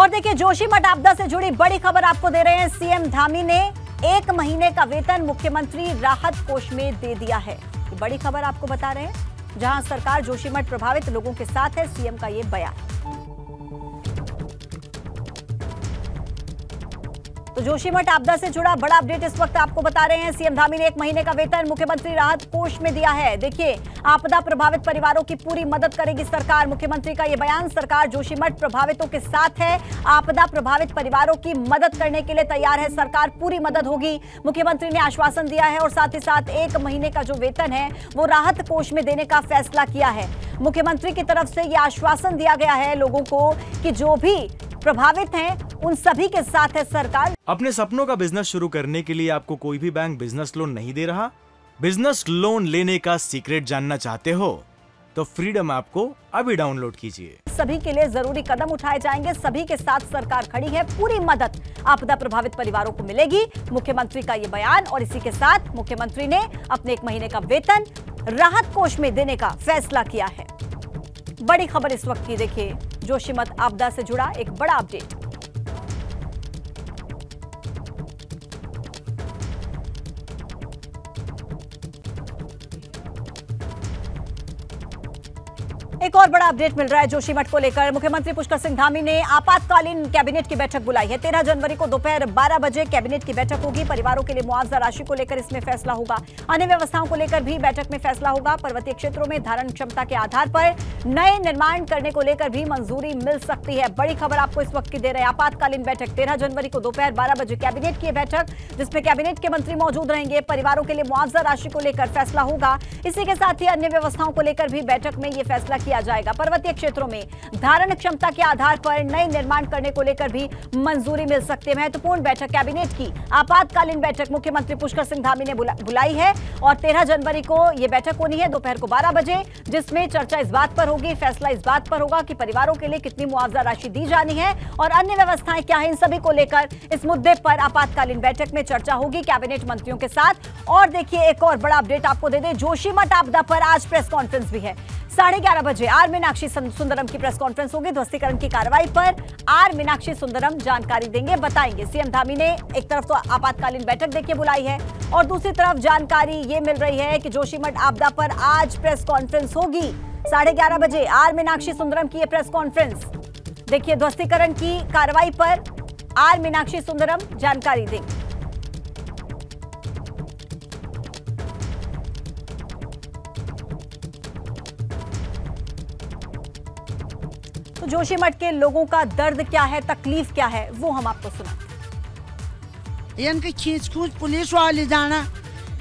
और देखिए, जोशीमठ आपदा से जुड़ी बड़ी खबर आपको दे रहे हैं। सीएम धामी ने 1 महीने का वेतन मुख्यमंत्री राहत कोष में दे दिया है। ये बड़ी खबर आपको बता रहे हैं, जहां सरकार जोशीमठ प्रभावित लोगों के साथ है। सीएम का ये बयान। तो जोशीमठ आपदा से जुड़ा बड़ा अपडेट इस वक्त आपको बता रहे हैं। सीएम धामी ने 1 महीने का वेतन मुख्यमंत्री राहत कोष में दिया है। देखिए, आपदा प्रभावित परिवारों की पूरी मदद करेगी सरकार। मुख्यमंत्री का यह बयान। सरकार जोशीमठ प्रभावितों के साथ है। आपदा प्रभावित परिवारों की मदद करने के लिए तैयार है सरकार। पूरी मदद होगी। मुख्यमंत्री ने आश्वासन दिया है और साथ ही साथ 1 महीने का जो वेतन है वो राहत कोष में देने का फैसला किया है। मुख्यमंत्री की तरफ से यह आश्वासन दिया गया है लोगों को कि जो भी प्रभावित हैं उन सभी के साथ है सरकार। अपने सपनों का बिजनेस शुरू करने के लिए आपको कोई भी बैंक बिजनेस लोन नहीं दे रहा? बिजनेस लोन लेने का सीक्रेट जानना चाहते हो तो फ्रीडम ऐप को अभी डाउनलोड कीजिए। सभी के लिए जरूरी कदम उठाए जाएंगे। सभी के साथ सरकार खड़ी है। पूरी मदद आपदा प्रभावित परिवारों को मिलेगी। मुख्यमंत्री का ये बयान और इसी के साथ मुख्यमंत्री ने अपने 1 महीने का वेतन राहत कोष में देने का फैसला किया है। बड़ी खबर इस वक्त की। देखिए, जोशीमठ आपदा से जुड़ा एक बड़ा अपडेट। एक और बड़ा अपडेट मिल रहा है जोशीमठ को लेकर। मुख्यमंत्री पुष्कर सिंह धामी ने आपातकालीन कैबिनेट की बैठक बुलाई है। 13 जनवरी को दोपहर 12 बजे कैबिनेट की बैठक होगी। परिवारों के लिए मुआवजा राशि को लेकर इसमें फैसला होगा। अन्य व्यवस्थाओं को लेकर भी बैठक में फैसला होगा। पर्वतीय क्षेत्रों में धारण क्षमता के आधार पर नए निर्माण करने को लेकर भी मंजूरी मिल सकती है। बड़ी खबर आपको इस वक्त की दे रहे हैं। आपातकालीन बैठक 13 जनवरी को दोपहर 12 बजे कैबिनेट की बैठक, जिसमें कैबिनेट के मंत्री मौजूद रहेंगे। परिवारों के लिए मुआवजा राशि को लेकर फैसला होगा। इसी के साथ ही अन्य व्यवस्थाओं को लेकर भी बैठक में यह फैसला किया जाएगा। पर्वतीय क्षेत्रों में धारण क्षमता के आधार पर नए निर्माण करने को लेकर भी मंजूरी मिल सकती है। महत्वपूर्ण बैठक कैबिनेट की आपातकालीन बैठक मुख्यमंत्री पुष्कर सिंह धामी ने बुलाई है और 13 जनवरी को यह बैठक होनी है दोपहर को 12 बजे, जिसमें चर्चा इस बात पर होगी, फैसला इस बात पर होगा कि परिवारों के लिए कितनी मुआवजा राशि दी जानी है और अन्य व्यवस्थाएं क्या है। इन सभी को लेकर इस मुद्दे पर आपातकालीन बैठक में चर्चा होगी कैबिनेट मंत्रियों के साथ। और देखिए, एक और बड़ा अपडेट आपको दे दें। जोशीमठ आपदा पर आज प्रेस कॉन्फ्रेंस भी है। 11:30 बजे आर मीनाक्षी सुंदरम की प्रेस कॉन्फ्रेंस होगी। ध्वस्तीकरण की कार्रवाई पर आर मीनाक्षी सुंदरम जानकारी देंगे, बताएंगे। सीएम धामी ने एक तरफ तो आपातकालीन बैठक देखिए बुलाई है और दूसरी तरफ जानकारी ये मिल रही है कि जोशीमठ आपदा पर आज प्रेस कॉन्फ्रेंस होगी। 11:30 बजे आर मीनाक्षी सुंदरम की ये प्रेस कॉन्फ्रेंस। देखिए, ध्वस्तीकरण की कार्रवाई पर आर मीनाक्षी सुंदरम जानकारी देंगे। तो जोशीमठ के लोगों का दर्द क्या है, तकलीफ क्या है, वो हम आपको सुनाते हैं। इनके खींच पुलिस वाले जाना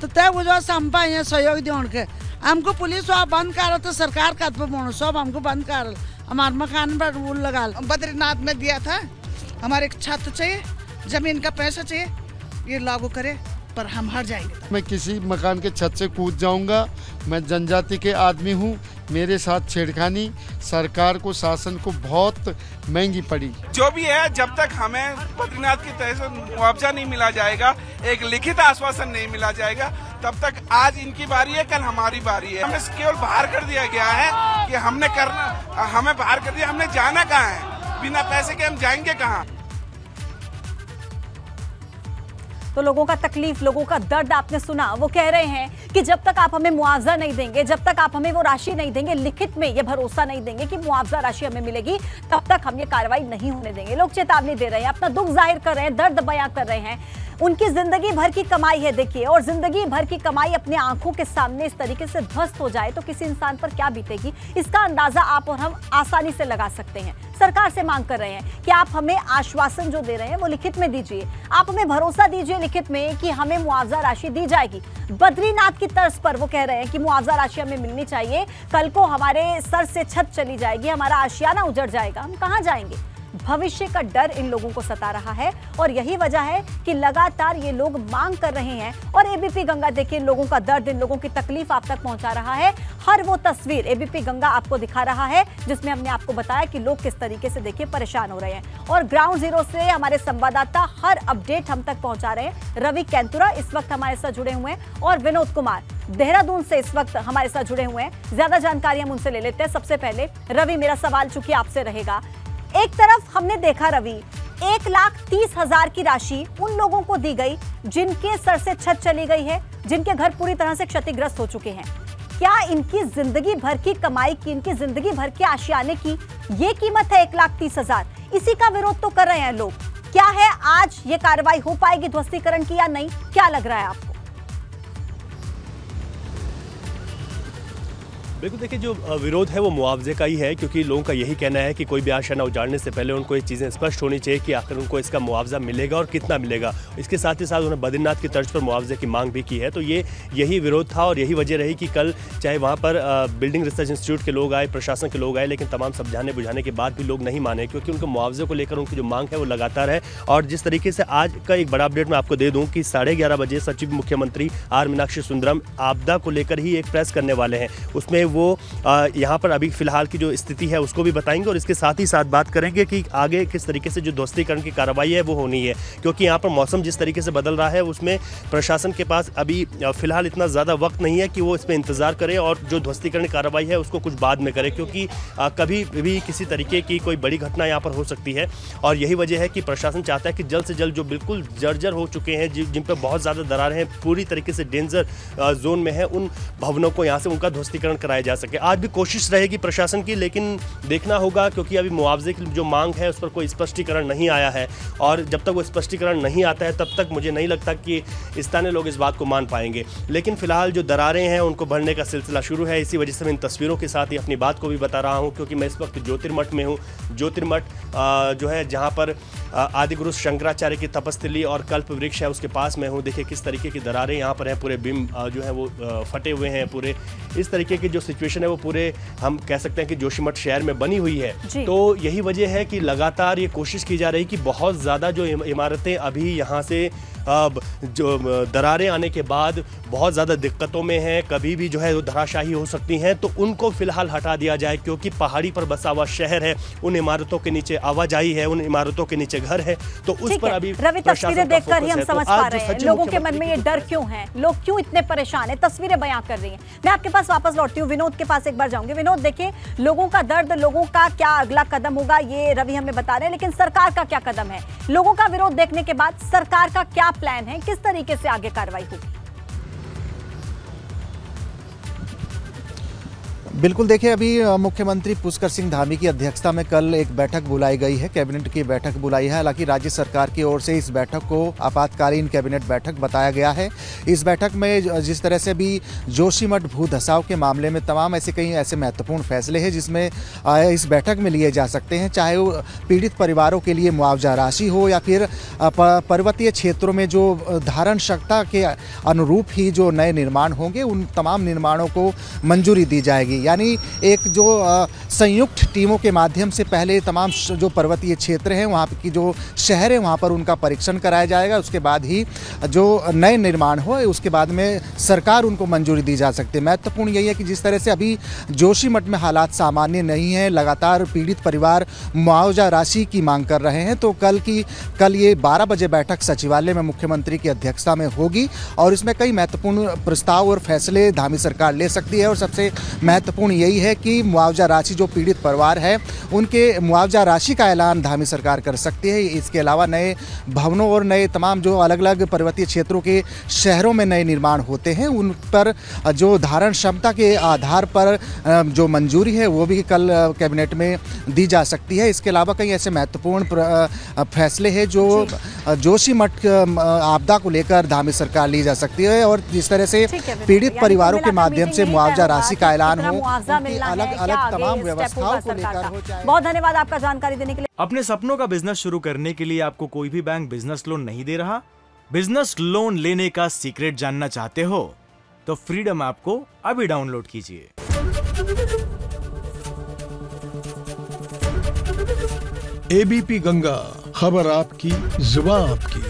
तो तय वजह से हम यहाँ सहयोग दे के हमको पुलिस वाला बंद कर तो सरकार का सब हमको बंद कर हमारे मकान पर रूल लगा। बद्रीनाथ में दिया था, हमारे एक छत चाहिए, जमीन का पैसा चाहिए, ये लागू करे पर हम हार जाएंगे। मैं किसी मकान के छत से कूद जाऊंगा। मैं जनजाति के आदमी हूँ। मेरे साथ छेड़खानी सरकार को, शासन को बहुत महंगी पड़ी। जो भी है, जब तक हमें बद्रीनाथ की तरह से मुआवजा नहीं मिला जाएगा, एक लिखित आश्वासन नहीं मिला जाएगा, तब तक आज इनकी बारी है, कल हमारी बारी है। हमें केवल बाहर कर दिया गया है कि हमने करना, हमें बाहर कर दिया, हमने जाना कहाँ है? बिना पैसे के हम जाएंगे कहाँ? तो लोगों का तकलीफ, लोगों का दर्द आपने सुना। वो कह रहे हैं कि जब तक आप हमें मुआवजा नहीं देंगे, जब तक आप हमें वो राशि नहीं देंगे, लिखित में ये भरोसा नहीं देंगे कि मुआवजा राशि हमें मिलेगी, तब तक हम ये कार्रवाई नहीं होने देंगे। लोग चेतावनी दे रहे हैं, अपना दुख जाहिर कर रहे हैं, दर्द बयां कर रहे हैं। उनकी जिंदगी भर की कमाई है देखिए, और जिंदगी भर की कमाई अपने आंखों के सामने इस तरीके से ध्वस्त हो जाए तो किसी इंसान पर क्या बीतेगी, इसका अंदाजा आप और हम आसानी से लगा सकते हैं। सरकार से मांग कर रहे हैं कि आप हमें आश्वासन जो दे रहे हैं वो लिखित में दीजिए। आप हमें भरोसा दीजिए लिखित में कि हमें मुआवजा राशि दी जाएगी। बद्रीनाथ की तर्ज पर वो कह रहे हैं कि मुआवजा राशि हमें मिलनी चाहिए। कल को हमारे सर से छत चली जाएगी, हमारा आशियाना उजड़ जाएगा, हम कहां जाएंगे? भविष्य का डर इन लोगों को सता रहा है और यही वजह है कि लगातार ये लोग मांग कर रहे हैं। और एबीपी गंगा देखिए, इन लोगों का दर्द, इन लोगों की तकलीफ आप तक पहुंचा रहा है। हर वो तस्वीर एबीपी गंगा आपको दिखा रहा है जिसमें हमने आपको बताया कि लोग किस तरीके से देखिए परेशान हो रहे हैं। और ग्राउंड जीरो से हमारे संवाददाता हर अपडेट हम तक पहुंचा रहे हैं। रवि कैंतुरा इस वक्त हमारे साथ जुड़े हुए हैं और विनोद कुमार देहरादून से इस वक्त हमारे साथ जुड़े हुए हैं। ज्यादा जानकारी हम उनसे ले लेते हैं। सबसे पहले रवि, मेरा सवाल चूंकि आपसे रहेगा, एक तरफ हमने देखा रवि, 1,30,000 की राशि उन लोगों को दी गई जिनके सर से छत चली गई है, जिनके घर पूरी तरह से क्षतिग्रस्त हो चुके हैं। क्या इनकी जिंदगी भर की कमाई की, इनकी जिंदगी भर के आशियाने की ये कीमत है 1,30,000? इसी का विरोध तो कर रहे हैं लोग। क्या है आज ये कार्रवाई हो पाएगी ध्वस्तीकरण की या नहीं, क्या लग रहा है आपको? बिल्कुल, देखिए जो विरोध है वो मुआवजे का ही है, क्योंकि लोगों का यही कहना है कि कोई भी आशियाना उजाड़ने से पहले उनको ये चीज़ें स्पष्ट होनी चाहिए कि आखिर उनको इसका मुआवजा मिलेगा और कितना मिलेगा। इसके साथ ही साथ उन्होंने बद्रीनाथ की तर्ज पर मुआवजे की मांग भी की है। तो ये यही विरोध था और यही वजह रही कि कल चाहे वहाँ पर बिल्डिंग रिसर्च इंस्टीट्यूट के लोग आए, प्रशासन के लोग आए, लेकिन तमाम समझाने बुझाने के बाद भी लोग नहीं माने, क्योंकि उनको मुआवजे को लेकर उनकी जो मांग है वो लगातार है। और जिस तरीके से आज का एक बड़ा अपडेट मैं आपको दे दूँ कि 11:30 बजे सचिव मुख्यमंत्री आर मीनाक्षी सुंदरम आपदा को लेकर ही एक प्रेस करने वाले हैं। उसमें वो यहाँ पर अभी फिलहाल की जो स्थिति है उसको भी बताएंगे और इसके साथ ही साथ बात करेंगे कि आगे किस तरीके से जो ध्वस्तीकरण की कार्रवाई है वो होनी है, क्योंकि यहाँ पर मौसम जिस तरीके से बदल रहा है उसमें प्रशासन के पास अभी फिलहाल इतना ज़्यादा वक्त नहीं है कि वो इस पर इंतज़ार करे और जो ध्वस्तीकरण की कार्रवाई है उसको कुछ बाद में करे, क्योंकि कभी भी किसी तरीके की कोई बड़ी घटना यहाँ पर हो सकती है। और यही वजह है कि प्रशासन चाहता है कि जल्द से जल्द जो बिल्कुल जर्जर हो चुके हैं, जिन पर बहुत ज़्यादा दरारें हैं, पूरी तरीके से डेंजर जोन में है, उन भवनों को यहाँ से उनका ध्वस्तीकरण कराया जा सके। आज भी कोशिश रहेगी प्रशासन की, लेकिन देखना होगा, क्योंकि अभी मुआवजे की जो मांग है उस पर कोई स्पष्टीकरण नहीं आया है और जब तक वो स्पष्टीकरण नहीं आता है तब तक मुझे नहीं लगता कि स्थानीय लोग इस बात को मान पाएंगे। लेकिन फिलहाल जो दरारें हैं उनको भरने का सिलसिला शुरू है। इसी वजह से मैं इन तस्वीरों के साथ ही अपनी बात को भी बता रहा हूँ, क्योंकि मैं इस वक्त ज्योतिर्मठ में हूँ। ज्योतिर्मठ जो है जहाँ पर आदिगुरु शंकराचार्य की तपस्थली और कल्प वृक्ष है उसके पास में हूँ। देखिए किस तरीके की दरारें यहाँ पर हैं, पूरे बिम जो है वो फटे हुए हैं, पूरे इस तरीके की जो सिचुएशन है वो पूरे हम कह सकते हैं कि जोशीमठ शहर में बनी हुई है। तो यही वजह है कि लगातार ये कोशिश की जा रही कि बहुत ज़्यादा जो इमारतें अभी यहाँ से जो दरारें आने के बाद बहुत ज़्यादा दिक्कतों में हैं, कभी भी जो है वो धराशाही हो सकती हैं, तो उनको फिलहाल हटा दिया जाए, क्योंकि पहाड़ी पर बसा हुआ शहर है, उन इमारतों के नीचे आवाजाही है, उन इमारतों के नीचे घर है, तो उस पर अभी रवि तस्वीरें देखकर ही हम समझ पा रहे हैं लोगों के मन में ये डर क्यों है, लोग क्यों इतने परेशान हैं, तस्वीरें बयां कर रही हैं। मैं आपके पास वापस लौटती हूँ, विनोद के पास एक बार जाऊंगी। विनोद, देखिए लोगों का दर्द, लोगों का क्या अगला कदम होगा ये रवि हमें बता रहे हैं, लेकिन सरकार का क्या कदम है? लोगों का विरोध देखने के बाद सरकार का क्या प्लान है, किस तरीके से आगे कार्रवाई होगी? बिल्कुल, देखिए अभी मुख्यमंत्री पुष्कर सिंह धामी की अध्यक्षता में कल एक बैठक बुलाई गई है, कैबिनेट की बैठक बुलाई है। हालांकि राज्य सरकार की ओर से इस बैठक को आपातकालीन कैबिनेट बैठक बताया गया है। इस बैठक में जिस तरह से भी जोशीमठ भू धसाव के मामले में तमाम ऐसे कई ऐसे महत्वपूर्ण फैसले हैं जिसमें इस बैठक में लिए जा सकते हैं, चाहे वो पीड़ित परिवारों के लिए मुआवजा राशि हो या फिर पर्वतीय क्षेत्रों में जो धारण क्षमता के अनुरूप ही जो नए निर्माण होंगे उन तमाम निर्माणों को मंजूरी दी जाएगी। यानी एक जो संयुक्त टीमों के माध्यम से पहले तमाम जो पर्वतीय क्षेत्र हैं वहाँ की जो शहर है वहाँ पर उनका परीक्षण कराया जाएगा, उसके बाद ही जो नए निर्माण हो उसके बाद में सरकार उनको मंजूरी दी जा सकती है। महत्वपूर्ण यही है कि जिस तरह से अभी जोशीमठ में हालात सामान्य नहीं है, लगातार पीड़ित परिवार मुआवजा राशि की मांग कर रहे हैं, तो कल ये 12 बजे बैठक सचिवालय में मुख्यमंत्री की अध्यक्षता में होगी और इसमें कई महत्वपूर्ण प्रस्ताव और फैसले धामी सरकार ले सकती है। और सबसे महत्वपूर्ण यही है कि मुआवजा राशि जो पीड़ित परिवार है उनके मुआवजा राशि का ऐलान धामी सरकार कर सकती है। इसके अलावा नए भवनों और नए तमाम जो अलग अलग पर्वतीय क्षेत्रों के शहरों में नए निर्माण होते हैं उन पर जो धारण क्षमता के आधार पर जो मंजूरी है वो भी कल कैबिनेट में दी जा सकती है। इसके अलावा कई ऐसे महत्वपूर्ण फैसले हैं जो जोशीमठ आपदा को लेकर धामी सरकार ली जा सकती है और जिस तरह से पीड़ित परिवारों के माध्यम से मुआवजा राशि का ऐलान हो, अलग अलग तमाम व्यवस्थाओं को लेकर हो। बहुत धन्यवाद आपका जानकारी देने के लिए। अपने सपनों का बिजनेस शुरू करने के लिए आपको कोई भी बैंक बिजनेस लोन नहीं दे रहा? बिजनेस लोन लेने का सीक्रेट जानना चाहते हो तो फ्रीडम ऐप को अभी डाउनलोड कीजिए। एबीपी गंगा, खबर आपकी, जुबान आपकी।